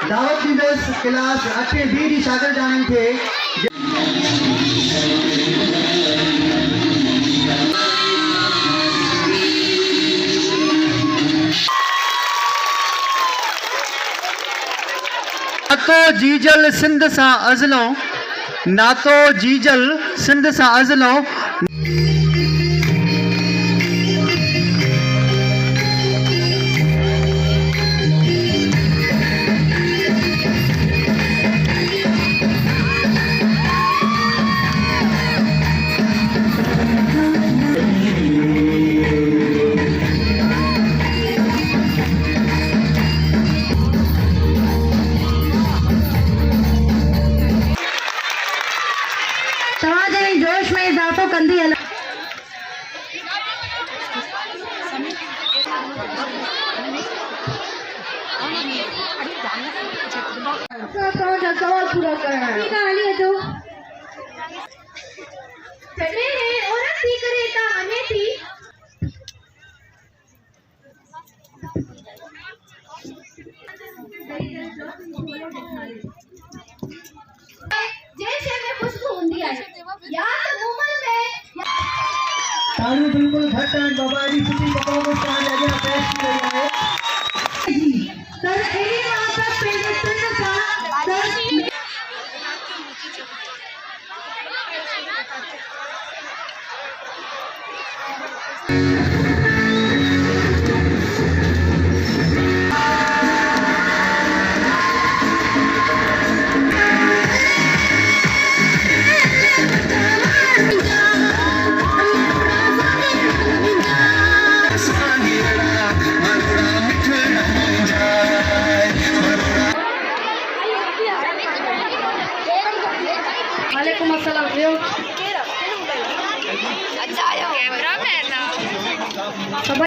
दावत की क्लास अच्छे डी शागिर्द जाने थे। ना तो जीजल सिंध सा अज़लो, ना तो जीजल सिंध सा अज़लो। जोश में इजाफो कंदी हल सवाल पूरा करना है कहानी है तो चले है और थी करे ता मने थी जैसे में खुशबू हुंदी है या तो उमर में ताली बिल्कुल घट है बाबा जी सुनी बाबा को कहा जाएगा पेश किया जाए जी सर एनी वहां पर पेड़ सुन सा सर वालेकुम अस्सलाम अच्छा आयो कैमरा मैन